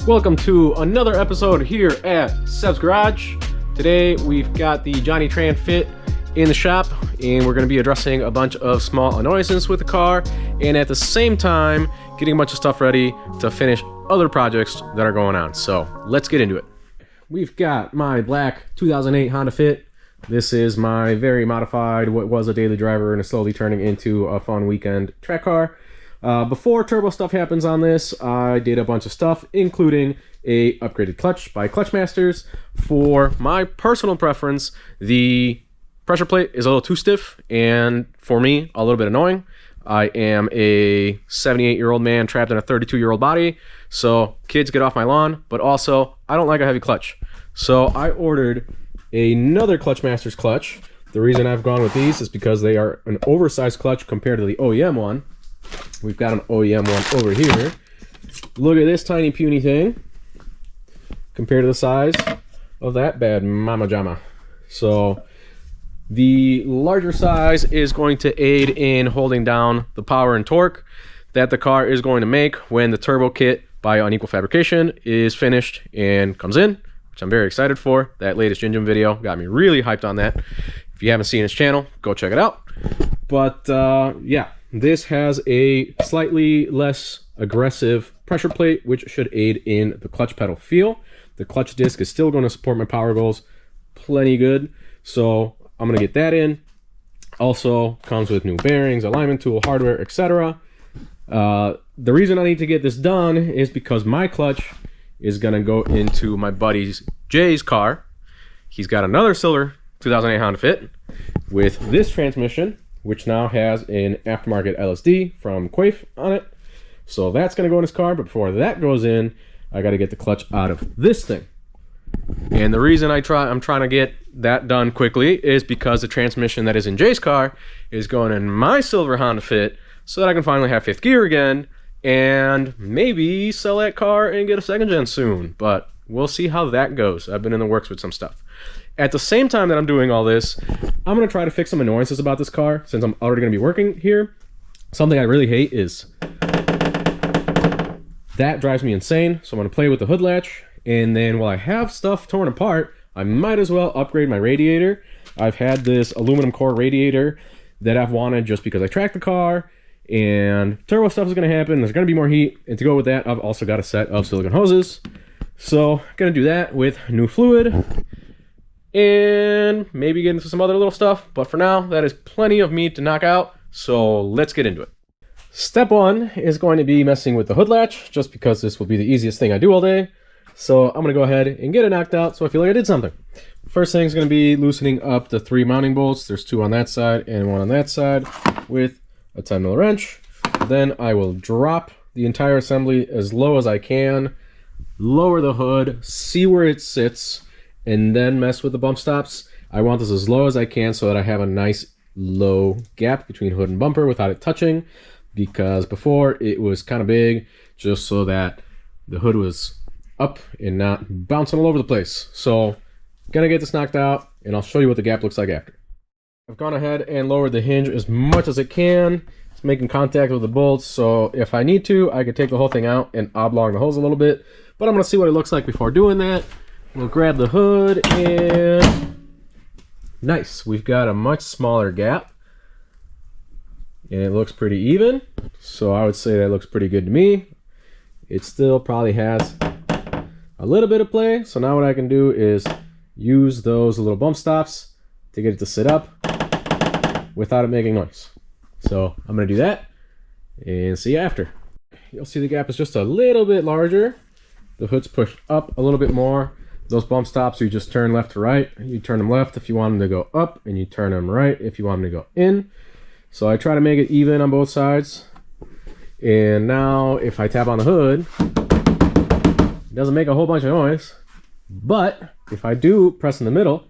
Welcome to another episode here at Seb's Garage. Today we've got the Johnny Tran fit in the shop, and we're going to be addressing a bunch of small annoyances with the car, and at the same time getting a bunch of stuff ready to finish other projects that are going on. So let's get into it. We've got my black 2008 Honda Fit. This is my very modified, what was a daily driver and is slowly turning into a fun weekend track car. Before turbo stuff happens on this, I did a bunch of stuff, including a upgraded clutch by Clutch Masters. For my personal preference, the pressure plate is a little too stiff, and for me, a little bit annoying. I am a 78-year-old man trapped in a 32-year-old body, so kids get off my lawn, but also, I don't like a heavy clutch. So I ordered another Clutch Masters clutch. The reason I've gone with these is because they are an oversized clutch compared to the OEM one. We've got an OEM one over here. Look at this tiny puny thing compared to the size of that bad mama jama. So the larger size is going to aid in holding down the power and torque that the car is going to make when the turbo kit by Unequal Fabrication is finished and comes in, which I'm very excited for. That latest engine video got me really hyped on that. If you haven't seen his channel, go check it out. But yeah, this has a slightly less aggressive pressure plate, which should aid in the clutch pedal feel. The clutch disc is still going to support my power goals plenty good, so I'm going to get that in. Also comes with new bearings, alignment tool, hardware, etc. The reason I need to get this done is because my clutch is going to go into my buddy's Jay's car. He's got another silver 2008 Honda Fit with this transmission, which now has an aftermarket LSD from Quaife on it. So that's going to go in his car, but before that goes in, I got to get the clutch out of this thing. And the reason I'm trying to get that done quickly is because the transmission that is in Jay's car is going in my silver Honda Fit, so that I can finally have fifth gear again and maybe sell that car and get a second gen soon. But we'll see how that goes. I've been in the works with some stuff. At the same time that I'm doing all this, I'm going to try to fix some annoyances about this car since I'm already going to be working here. Something I really hate is that drives me insane. So I'm going to play with the hood latch, and then while I have stuff torn apart, I might as well upgrade my radiator. I've had this aluminum core radiator that I've wanted just because I tracked the car, and turbo stuff is going to happen. There's going to be more heat, and to go with that, I've also got a set of silicone hoses. So I'm going to do that with new fluid and maybe get into some other little stuff. But for now, that is plenty of meat to knock out. So let's get into it. Step one is going to be messing with the hood latch, just because this will be the easiest thing I do all day. So I'm going to go ahead and get it knocked out so I feel like I did something. First thing is going to be loosening up the 3 mounting bolts. There's 2 on that side and 1 on that side with a 10mm wrench. Then I will drop the entire assembly as low as I can, lower the hood, see where it sits, and then mess with the bump stops. I want this as low as I can so that I have a nice low gap between hood and bumper without it touching, because before it was kind of big, just so that the hood was up and not bouncing all over the place. So gonna get this knocked out, and I'll show you what the gap looks like after. I've gone ahead and lowered the hinge as much as it can. It's making contact with the bolts, so if I need to, I could take the whole thing out and oblong the hose a little bit, but I'm gonna see what it looks like before doing that. We'll grab the hood, and nice, we've got a much smaller gap, and it looks pretty even, so I would say that looks pretty good to me. It still probably has a little bit of play, so now what I can do is use those little bump stops to get it to sit up without it making noise. So I'm going to do that and see you after. You'll see the gap is just a little bit larger. The hood's pushed up a little bit more. Those bump stops, you just turn left to right. You turn them left if you want them to go up, and you turn them right if you want them to go in. So I try to make it even on both sides. And now if I tap on the hood, it doesn't make a whole bunch of noise. But if I do press in the middle,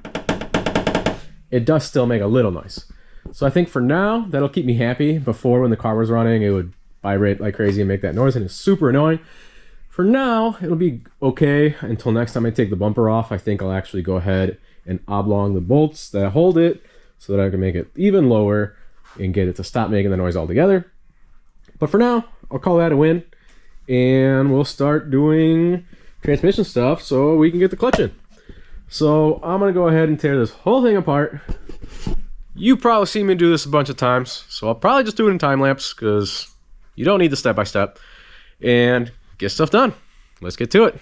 it does still make a little noise. So I think for now, that'll keep me happy. Before, when the car was running, it would vibrate like crazy and make that noise, and it's super annoying. For now, it'll be okay until next time I take the bumper off. I think I'll actually go ahead and oblong the bolts that hold it so that I can make it even lower and get it to stop making the noise altogether. But for now, I'll call that a win, and we'll start doing transmission stuff so we can get the clutch in. So I'm gonna go ahead and tear this whole thing apart. You probably seen me do this a bunch of times, so I'll probably just do it in time lapse because you don't need the step-by-step, and get stuff done. Let's get to it.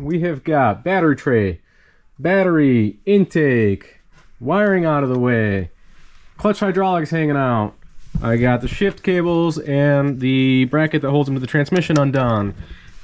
We have got battery tray, battery intake, wiring out of the way, clutch hydraulics hanging out. I got the shift cables and the bracket that holds them to the transmission undone.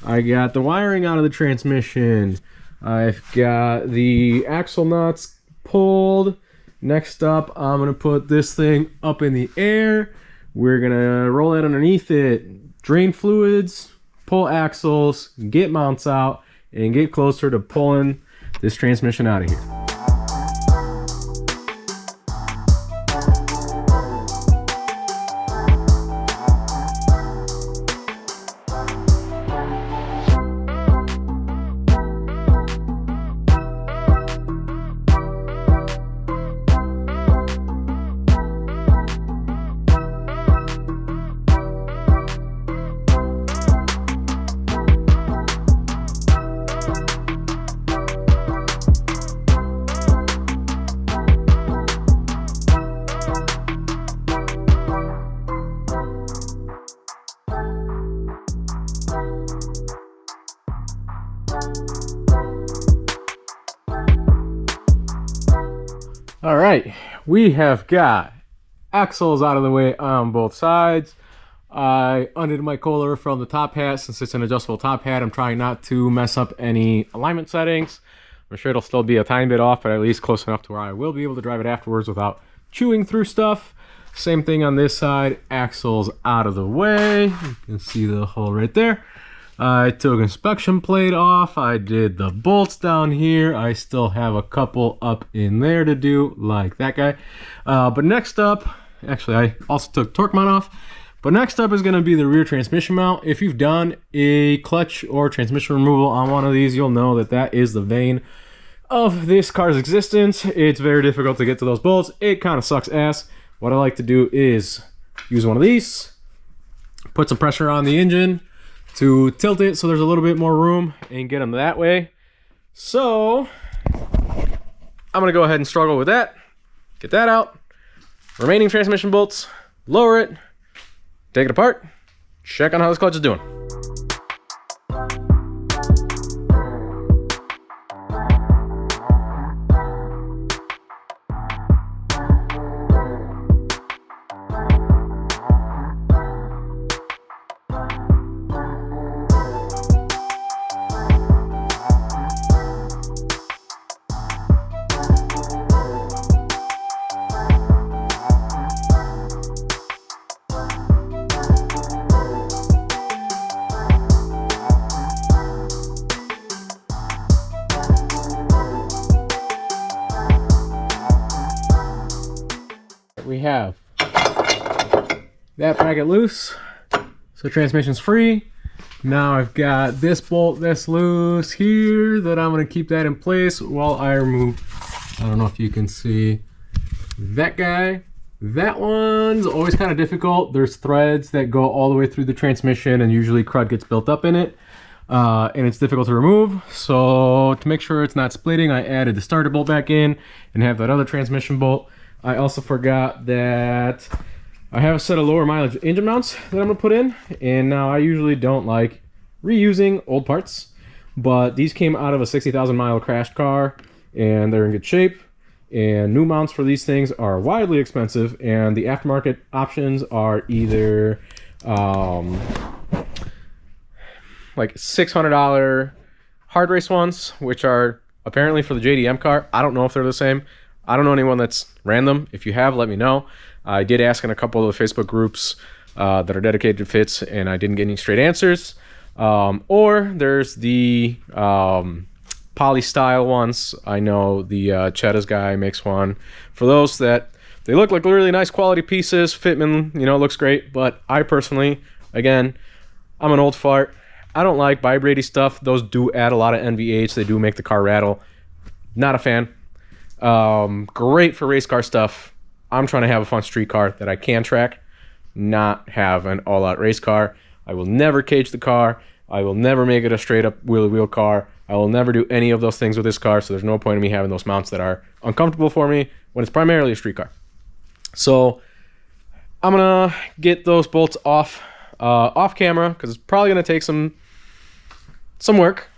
I got the wiring out of the transmission. I've got the axle nuts pulled. Next up, I'm gonna put this thing up in the air. We're gonna roll it underneath it, drain fluids, pull axles, get mounts out, and get closer to pulling this transmission out of here. All right, we have got axles out of the way on both sides. I undid my coiler from the top hat. Since it's an adjustable top hat, I'm trying not to mess up any alignment settings. I'm sure it'll still be a tiny bit off, but at least close enough to where I will be able to drive it afterwards without chewing through stuff. Same thing on this side, axles out of the way. You can see the hole right there. I took inspection plate off. I did the bolts down here. I still have a couple up in there to do, like that guy. But next up, actually I also took torque mount off. But next up is going to be the rear transmission mount. If you've done a clutch or transmission removal on one of these, you'll know that that is the vein of this car's existence. It's very difficult to get to those bolts. It kind of sucks ass. What I like to do is use one of these, put some pressure on the engine to tilt it so there's a little bit more room, and get them that way. So I'm gonna go ahead and struggle with that, get that out, remaining transmission bolts, lower it, take it apart, check on how this clutch is doing. We have that bracket loose, so transmission's free. Now I've got this bolt that's loose here that I'm going to keep that in place while I remove, I don't know if you can see that guy. That one's always kind of difficult. There's threads that go all the way through the transmission, and usually crud gets built up in it, and it's difficult to remove. So to make sure it's not splitting, I added the starter bolt back in and have that other transmission bolt. I also forgot that I have a set of lower mileage engine mounts that I'm going to put in, and now I usually don't like reusing old parts, but these came out of a 60,000 mile crashed car and they're in good shape, and new mounts for these things are wildly expensive, and the aftermarket options are either like $600 hard race ones, which are apparently for the JDM car. I don't know if they're the same. I don't know anyone that's ran them. If you have, let me know. I did ask in a couple of the Facebook groups that are dedicated to fits, and I didn't get any straight answers. Or there's the poly style ones. I know the Cheetah's guy makes one. For those that they look like really nice quality pieces, fitment, you know, looks great. But I personally, again, I'm an old fart. I don't like vibrating stuff. Those do add a lot of NVH. They do make the car rattle. Not a fan. Great for race car stuff. I'm trying to have a fun street car that I can track, not have an all-out race car. I will never cage the car. I will never make it a straight-up wheel-to-wheel car. I will never do any of those things with this car, so there's no point in me having those mounts that are uncomfortable for me when it's primarily a street car. So I'm gonna get those bolts off camera, because it's probably gonna take some work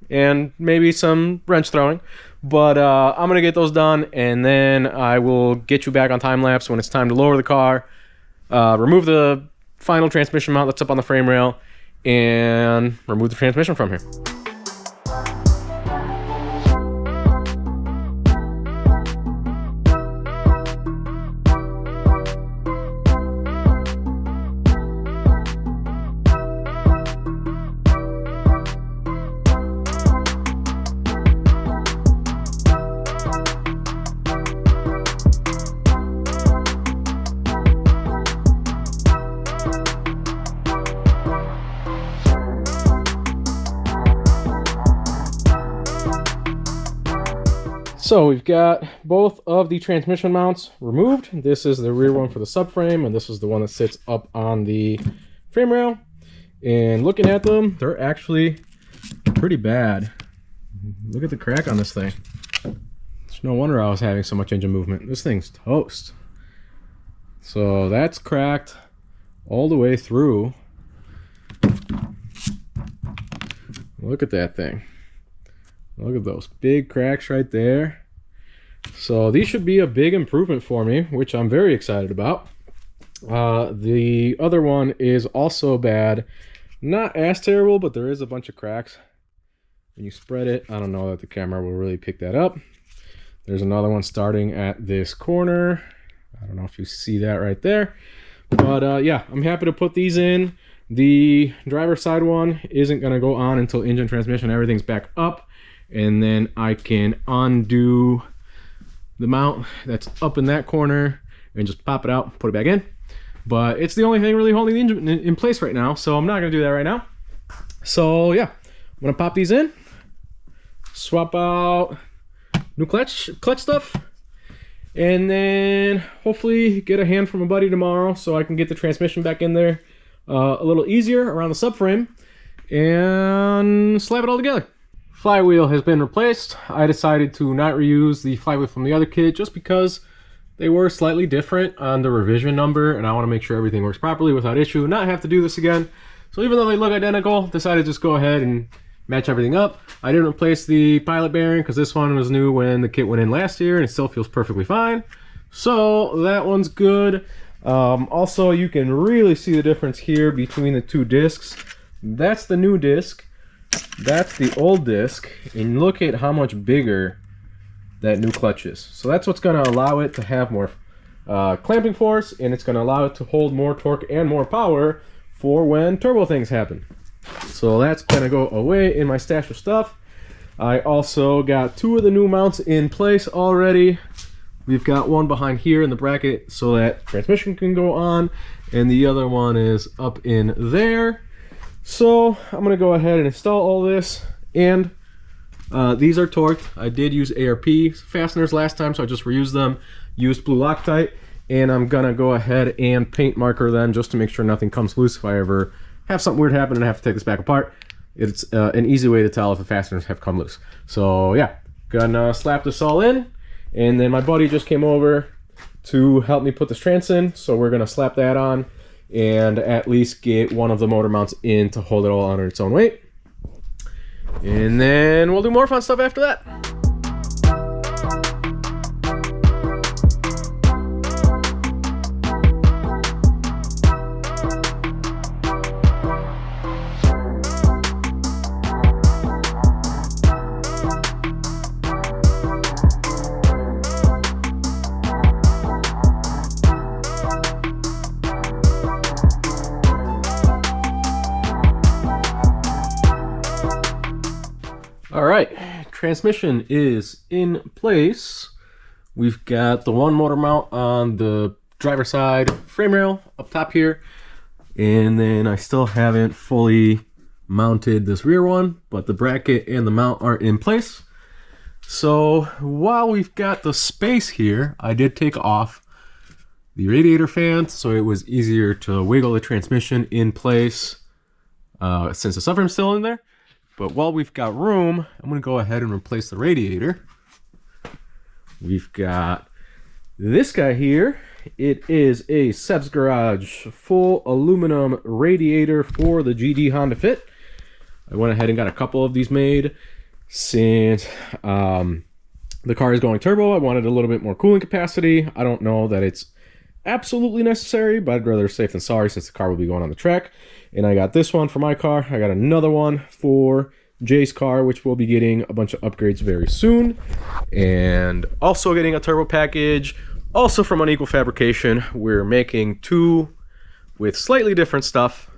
and maybe some wrench throwing. But I'm gonna get those done, and then I will get you back on time lapse when it's time to lower the car, remove the final transmission mount that's up on the frame rail, and remove the transmission from here. So we've got both of the transmission mounts removed. This is the rear one for the subframe, and this is the one that sits up on the frame rail. And looking at them, they're actually pretty bad. Look at the crack on this thing. It's no wonder I was having so much engine movement. This thing's toast. So that's cracked all the way through. Look at that thing. Look at those big cracks right there. So these should be a big improvement for me, which I'm very excited about. The other one is also bad. Not as terrible, but there is a bunch of cracks. When you spread it, I don't know that the camera will really pick that up. There's another one starting at this corner. I don't know if you see that right there. But yeah, I'm happy to put these in. The driver's side one isn't going to go on until engine, transmission, everything's back up. And then I can undo the mount that's up in that corner and just pop it out, put it back in. But it's the only thing really holding the engine in place right now, so I'm not going to do that right now. So yeah, I'm going to pop these in, swap out new clutch stuff, and then hopefully get a hand from a buddy tomorrow so I can get the transmission back in there a little easier around the subframe and slap it all together. Flywheel has been replaced. I decided to not reuse the flywheel from the other kit just because they were slightly different on the revision number, and I want to make sure everything works properly without issue, not have to do this again. So even though they look identical, decided to just go ahead and match everything up. I didn't replace the pilot bearing because this one was new when the kit went in last year, and it still feels perfectly fine. So that one's good. Also, you can really see the difference here between the two discs. That's the new disc. That's the old disc, and look at how much bigger that new clutch is. So that's what's going to allow it to have more clamping force, and it's going to allow it to hold more torque and more power for when turbo things happen. So that's going to go away in my stash of stuff. I also got two of the new mounts in place already. We've got one behind here in the bracket so that transmission can go on, and the other one is up in there. So I'm going to go ahead and install all this, and these are torqued. I did use ARP fasteners last time, so I just reused them, used blue Loctite, and I'm going to go ahead and paint marker them just to make sure nothing comes loose if I ever have something weird happen and I have to take this back apart. It's an easy way to tell if the fasteners have come loose. So yeah, gonna slap this all in, and then my buddy just came over to help me put this trans in, so we're going to slap that on and at least get one of the motor mounts in to hold it all under its own weight. And then we'll do more fun stuff after that. All right, transmission is in place. We've got the one motor mount on the driver's side frame rail up top here. And then I still haven't fully mounted this rear one, but the bracket and the mount are in place. So while we've got the space here, I did take off the radiator fan so it was easier to wiggle the transmission in place since the subframe's still in there. But while we've got room, I'm going to go ahead and replace the radiator. We've got this guy here. It is a Seb's Garage full aluminum radiator for the GD Honda Fit. I went ahead and got a couple of these made since the car is going turbo. I wanted a little bit more cooling capacity. I don't know that it's absolutely necessary, but I'd rather safe than sorry since the car will be going on the track. And I got this one for my car. I got another one for Jay's car, which will be getting a bunch of upgrades very soon. And also getting a turbo package. Also from Unequal Fabrication, we're making two with slightly different stuff.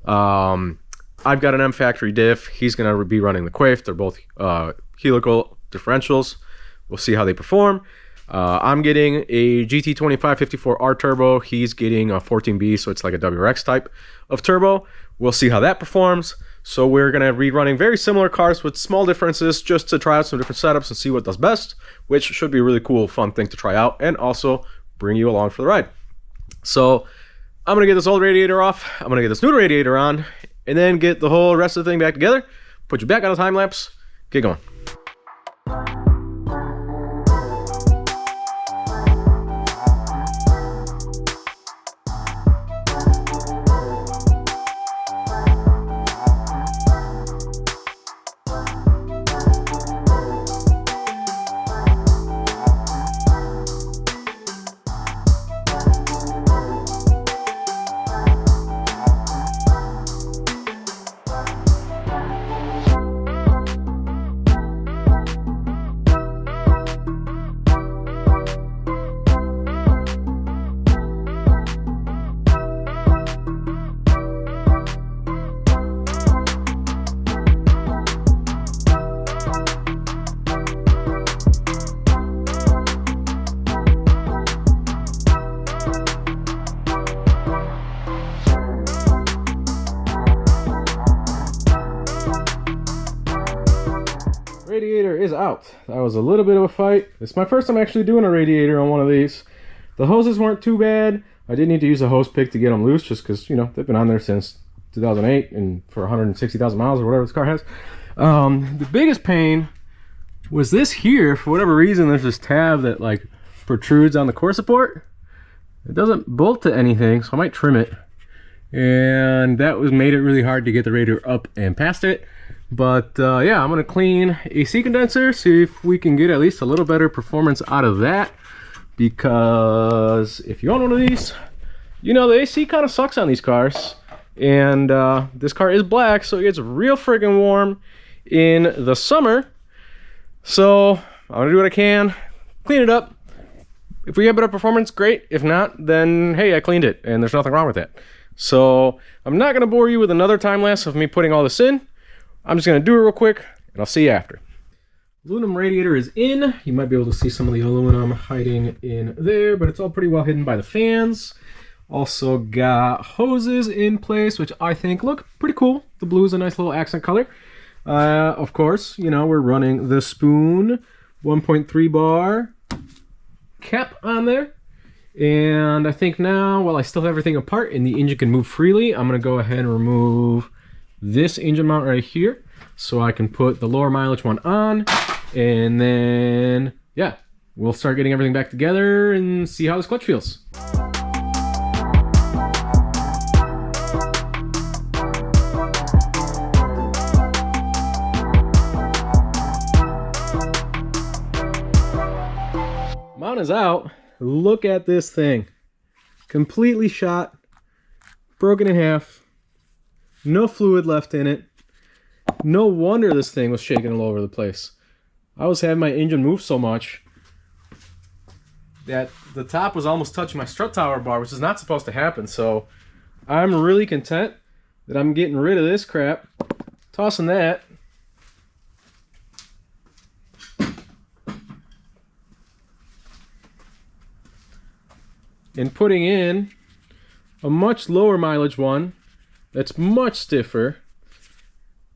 I've got an M Factory diff. He's going to be running the Quaife. They're both helical differentials. We'll see how they perform. I'm getting a GT2554R turbo. He's getting a 14B, so it's like a WRX type of turbo. We'll see how that performs. So we're going to be running very similar cars with small differences just to try out some different setups and see what does best, which should be a really cool, fun thing to try out and also bring you along for the ride. So I'm going to get this old radiator off. I'm going to get this new radiator on and then get the whole rest of the thing back together, put you back on a time lapse, get going. Radiator is out. That was a little bit of a fight. It's my first time actually doing a radiator on one of these. The hoses weren't too bad. I did need to use a hose pick to get them loose just because, you know, they've been on there since 2008 and for 160,000 miles or whatever this car has. The biggest pain was this here. For whatever reason, there's this tab that like protrudes on the core support. It doesn't bolt to anything, so I might trim it. And that made it really hard to get the radiator up and past it. But yeah, I'm gonna clean AC condenser, see if we can get at least a little better performance out of that. Because if you own one of these, you know the AC kind of sucks on these cars. And this car is black, so it gets real friggin' warm in the summer. So I'm gonna do what I can, clean it up. If we get better performance, great. If not, then hey, I cleaned it, and there's nothing wrong with that. So I'm not gonna bore you with another time lapse of me putting all this in. I'm just going to do it real quick, and I'll see you after. Aluminum radiator is in. You might be able to see some of the aluminum hiding in there, but it's all pretty well hidden by the fans. Also got hoses in place, which I think look pretty cool. The blue is a nice little accent color. Of course, you know, we're running the Spoon 1.3 bar cap on there. And I think now, while I still have everything apart and the engine can move freely, I'm going to go ahead and remove this engine mount right here so I can put the lower mileage one on, and then yeah, we'll start getting everything back together and see how this clutch feels. Mount is out. Look at this thing, completely shot, broken in half. No fluid left in it. No wonder this thing was shaking all over the place. I was having my engine move so much that the top was almost touching my strut tower bar, which is not supposed to happen. So I'm really content that I'm getting rid of this crap, tossing that, and putting in a much lower mileage one that's much stiffer,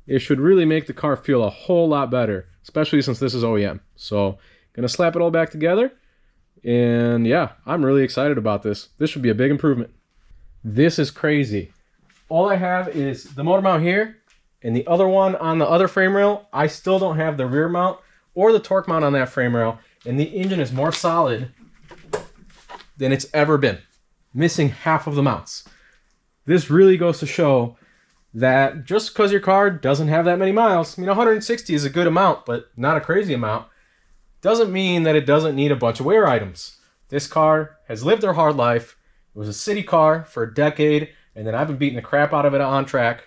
it should really make the car feel a whole lot better, especially since this is OEM. So gonna slap it all back together, and yeah, I'm really excited about this. This should be a big improvement. This is crazy. All I have is the motor mount here and the other one on the other frame rail. I still don't have the rear mount or the torque mount on that frame rail, and the engine is more solid than it's ever been, missing half of the mounts. This really goes to show that just because your car doesn't have that many miles, I mean, 160 is a good amount, but not a crazy amount, doesn't mean that it doesn't need a bunch of wear items. This car has lived their hard life. It was a city car for a decade, and then I've been beating the crap out of it on track,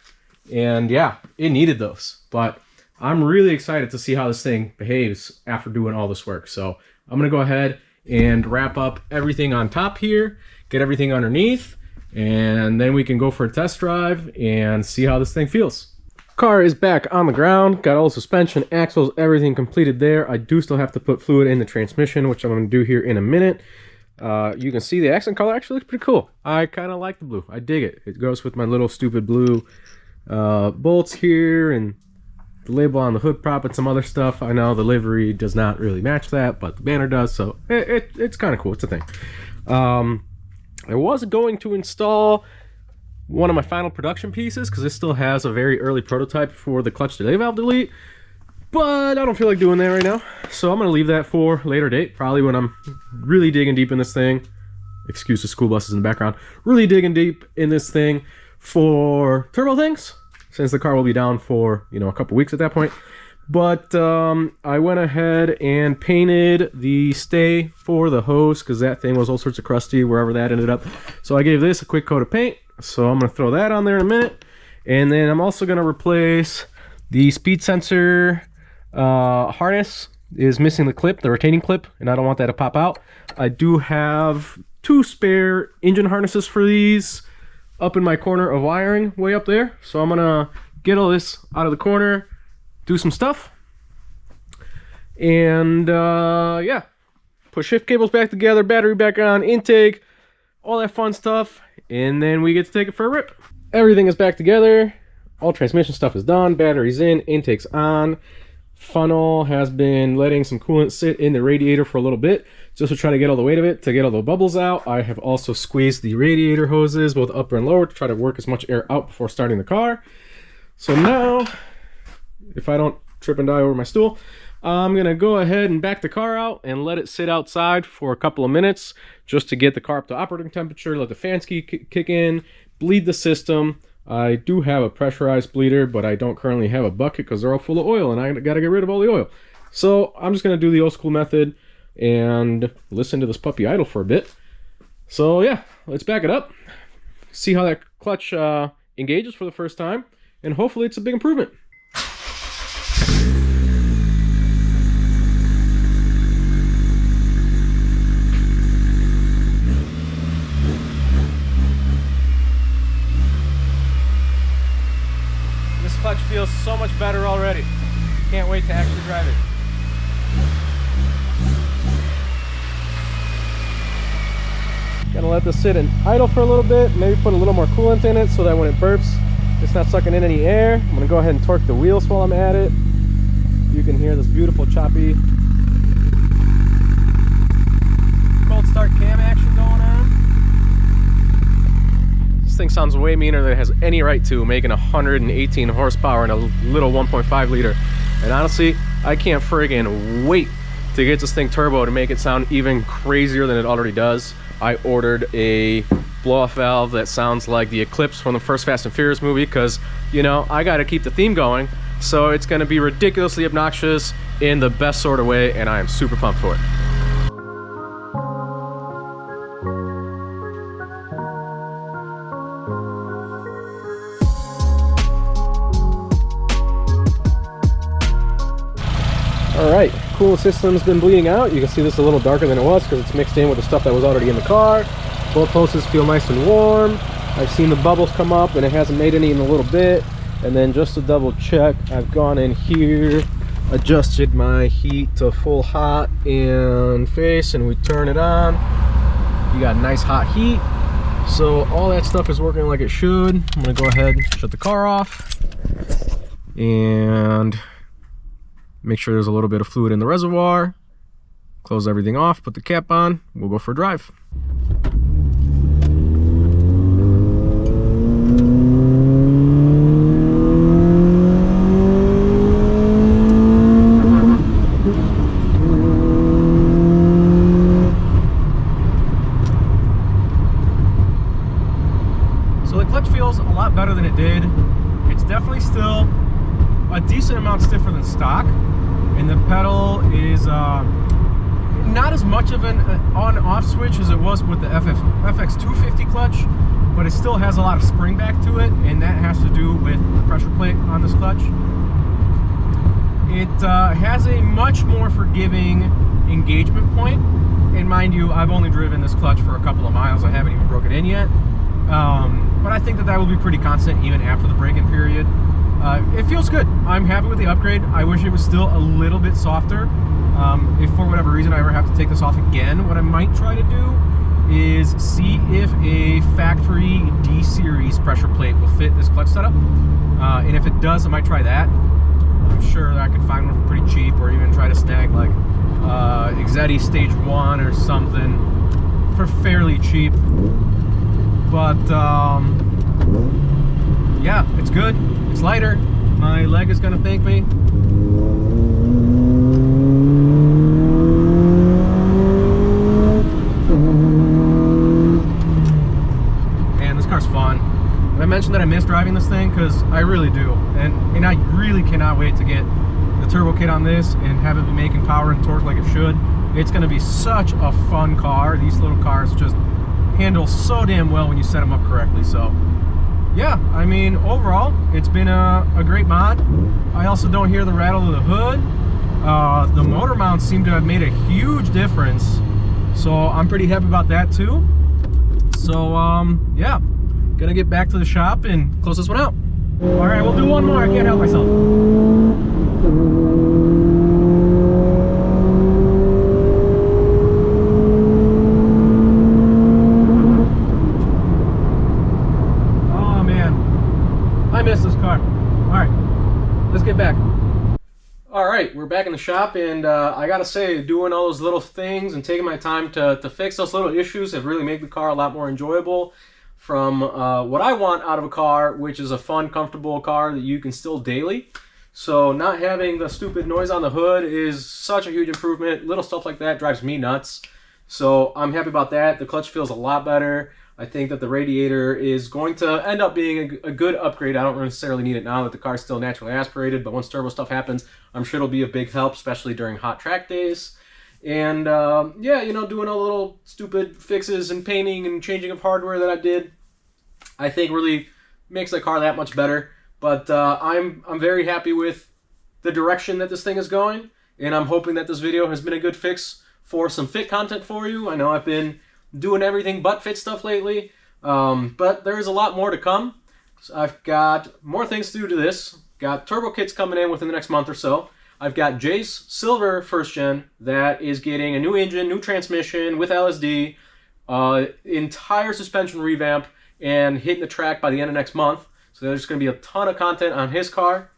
and yeah, it needed those. But I'm really excited to see how this thing behaves after doing all this work. So I'm gonna go ahead and wrap up everything on top here, get everything underneath, and then we can go for a test drive and see how this thing feels. Car is back on the ground, got all the suspension, axles, everything completed there. I do still have to put fluid in the transmission, which I'm going to do here in a minute. You can see the accent color actually looks pretty cool. I kind of like the blue. I dig it. It goes with my little stupid blue bolts here, and the label on the hood prop and some other stuff. I know the livery does not really match that, but the banner does, so it's kind of cool. It's a thing. I was going to install one of my final production pieces because this still has a very early prototype for the clutch delay valve delete, but I don't feel like doing that right now, so I'm going to leave that for a later date, probably when I'm really digging deep in this thing. Excuse the school buses in the background. Really digging deep in this thing for turbo things, since the car will be down for, you know, a couple weeks at that point. But I went ahead and painted the stay for the hose because that thing was all sorts of crusty wherever that ended up. So I gave this a quick coat of paint. So I'm going to throw that on there in a minute. And then I'm also going to replace the speed sensor harness. Is missing the clip, the retaining clip, and I don't want that to pop out. I do have 2 spare engine harnesses for these up in my corner of wiring way up there. So I'm going to get all this out of the corner, do some stuff, and yeah, put shift cables back together, battery back on, intake, all that fun stuff, and then we get to take it for a rip. Everything is back together, all transmission stuff is done, batteries in, intake's on, funnel has been letting some coolant sit in the radiator for a little bit just to try to get all the weight of it, to get all the bubbles out. I have also squeezed the radiator hoses, both upper and lower, to try to work as much air out before starting the car. So now, if I don't trip and die over my stool, I'm gonna go ahead and back the car out and let it sit outside for a couple of minutes just to get the car up to operating temperature, let the fans kick in, bleed the system. I do have a pressurized bleeder, but I don't currently have a bucket because they're all full of oil and I gotta get rid of all the oil. So I'm just gonna do the old school method and listen to this puppy idle for a bit. So yeah, let's back it up, see how that clutch engages for the first time, and hopefully it's a big improvement. This clutch feels so much better already. Can't wait to actually drive it. Gonna let this sit and idle for a little bit, maybe put a little more coolant in it so that when it burps, it's not sucking in any air. I'm gonna go ahead and torque the wheels while I'm at it. You can hear this beautiful choppy cold start cam action going on. This thing sounds way meaner than it has any right to, making 118 horsepower in a little 1.5 liter. And honestly, I can't friggin' wait to get this thing turbo to make it sound even crazier than it already does. I ordered a blow-off valve that sounds like the Eclipse from the first Fast and Furious movie because, you know, I gotta keep the theme going. So it's gonna be ridiculously obnoxious in the best sort of way, and I am super pumped for it. Alright, coolant system's been bleeding out. You can see this is a little darker than it was because it's mixed in with the stuff that was already in the car. Both hoses feel nice and warm. I've seen the bubbles come up and it hasn't made any in a little bit. And then just to double check, I've gone in here, adjusted my heat to full hot and face, and we turn it on. You got nice hot heat. So all that stuff is working like it should. I'm gonna go ahead and shut the car off and make sure there's a little bit of fluid in the reservoir. Close everything off, put the cap on, we'll go for a drive. So the clutch feels a lot better than it did. It's definitely still a decent amount stiffer than stock, and the pedal is not as much of an on-off switch as it was with the FX 250 clutch, but it still has a lot of spring back to it, and that has to do with the pressure plate on this clutch. It has a much more forgiving engagement point, and mind you, I've only driven this clutch for a couple of miles. I haven't even broke it in yet, but I think that that will be pretty constant even after the break-in period. It feels good. I'm happy with the upgrade. I wish it was still a little bit softer. If for whatever reason I ever have to take this off again, what I might try to do is see if a factory D-series pressure plate will fit this clutch setup. And if it does, I might try that. I'm sure that I could find one for pretty cheap, or even try to snag like Exetti Stage 1 or something for fairly cheap. But yeah, it's good. It's lighter. My leg is gonna thank me. Fun. And I mentioned that I miss driving this thing because I really do, and I really cannot wait to get the turbo kit on this and have it be making power and torque like it should. It's going to be such a fun car. These little cars just handle so damn well when you set them up correctly. So yeah, I mean, overall it's been a great mod. I also don't hear the rattle of the hood. The motor mounts seem to have made a huge difference, so I'm pretty happy about that too. So yeah, gonna get back to the shop and close this one out. All right, we'll do one more. I can't help myself. Oh man, I miss this car. All right, let's get back. All right, we're back in the shop, and I gotta say, doing all those little things and taking my time to fix those little issues have really made the car a lot more enjoyable. From what I want out of a car, which is a fun, comfortable car that you can still daily. So not having the stupid noise on the hood is such a huge improvement. Little stuff like that drives me nuts. So I'm happy about that. The clutch feels a lot better. I think that the radiator is going to end up being a good upgrade. I don't necessarily need it now that the car's still naturally aspirated, but once turbo stuff happens, I'm sure it'll be a big help, especially during hot track days. And yeah, you know, doing all the little stupid fixes and painting and changing of hardware that I did, I think really makes the car that much better. But I'm very happy with the direction that this thing is going, and I'm hoping that this video has been a good fix for some fit content for you. I know I've been doing everything but fit stuff lately, but there's a lot more to come. So I've got more things to do to this. Got turbo kits coming in within the next month or so. I've got Jay's Silver first gen that is getting a new engine, new transmission with LSD, entire suspension revamp, and hitting the track by the end of next month. So there's going to be a ton of content on his car.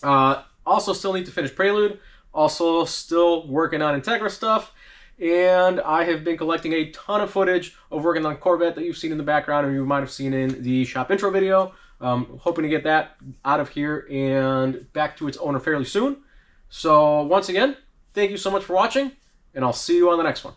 Also still need to finish Prelude. Also still working on Integra stuff. And I have been collecting a ton of footage of working on Corvette that you've seen in the background, or you might have seen in the shop intro video. Hoping to get that out of here and back to its owner fairly soon. So once again, thank you so much for watching, and I'll see you on the next one.